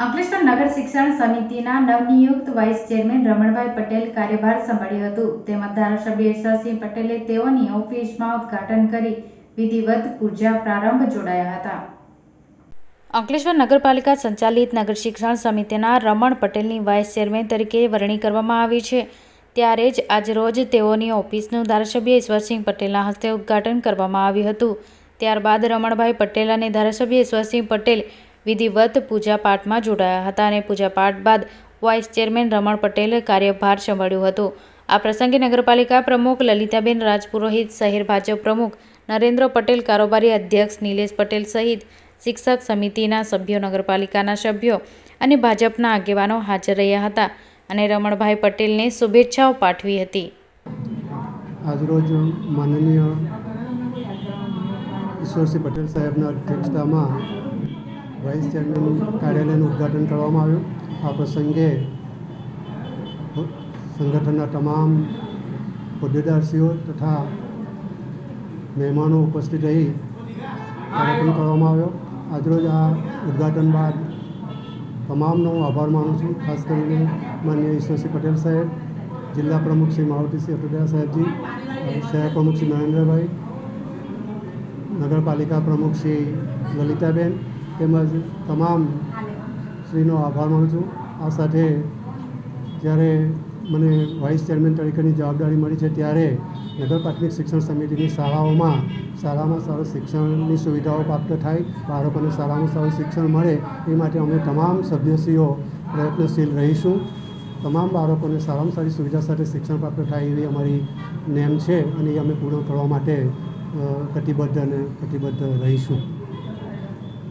અંકલેશ્વર નગર શિક્ષણ સમિતિના નવનિયુક્ત વાઇસ ચેરમેન રમણભાઈ પટેલ કાર્યભાર સંભાળ્યો હતો. તેમજ ધારાસભ્ય ઈશ્વરસિંહ પટેલે તેઓની ઓફિસમાં ઉદ્ઘાટન કરી વિધિવત પૂજા પ્રારંભ જોડાયા હતા. અંકલેશ્વર નગરપાલિકા સંચાલિત નગર શિક્ષણ સમિતિના રમણ પટેલની વાઇસ ચેરમેન તરીકે વરણી કરવામાં આવી છે. ત્યારે જ આજરોજ તેઓની ઓફિસનું ધારાસભ્ય ઈશ્વરસિંહ પટેલના હસ્તે ઉદ્ઘાટન કરવામાં આવ્યું હતું. ત્યારબાદ રમણભાઈ પટેલ અને ધારાસભ્ય ઈશ્વરસિંહ પટેલ વિધિવત પૂજાપાઠમાં જોડાયા હતા અને પૂજાપાઠ બાદ વાઇસ ચેરમેન રમણ પટેલે કાર્યભાર સંભાળ્યો હતો. આ પ્રસંગે નગરપાલિકા પ્રમુખ લલિતાબેન રાજપુરોહિત, શહેર ભાજપ પ્રમુખ નરેન્દ્ર પટેલ, કારોબારી અધ્યક્ષ નિલેશ પટેલ સહિત શિક્ષક સમિતિના સભ્યો, નગરપાલિકાના સભ્યો અને ભાજપના આગેવાનો હાજર રહ્યા હતા અને રમણભાઈ પટેલને શુભેચ્છાઓ પાઠવી હતી. આજરોજ માનનીય ઈશ્વરસિંહ પટેલ સાહેબના અધ્યક્ષતામાં વાઇસ ચેરમેન કાર્યાલયનું ઉદ્ઘાટન કરવામાં આવ્યું. આ પ્રસંગે સંગઠનના તમામ હોદ્દેદારશ્રીઓ તથા મહેમાનો ઉપસ્થિત રહી કાર્યક્રમ કરવામાં આવ્યો. આજરોજ આ ઉદ્ઘાટન બાદ તમામનો આભાર માનું છું. ખાસ કરીને માનનીય ઈશ્વરસિંહ પટેલ સાહેબ, જિલ્લા પ્રમુખ શ્રી મારુતિસિંહ અટોડિયા સાહેબજી, શહેર પ્રમુખ શ્રી નરેન્દ્રભાઈ, નગરપાલિકા પ્રમુખ શ્રી લલિતાબેન તેમજ તમામ શ્રીનો આભાર માનું છું. આ સાથે જ્યારે મને વાઇસ ચેરમેન તરીકેની જવાબદારી મળી છે ત્યારે નગર પ્રાથમિક શિક્ષણ સમિતિની શાળામાં સારું શિક્ષણની સુવિધાઓ પ્રાપ્ત થાય, બાળકોને સારામાં સારું શિક્ષણ મળે એ માટે અમે તમામ સભ્યશ્રીઓ પ્રયત્નશીલ રહીશું. તમામ બાળકોને સારામાં સારી સુવિધા સાથે શિક્ષણ પ્રાપ્ત થાય એવી અમારી નેમ છે અને એ અમે પૂર્ણ કરવા માટે કટિબદ્ધ રહીશું.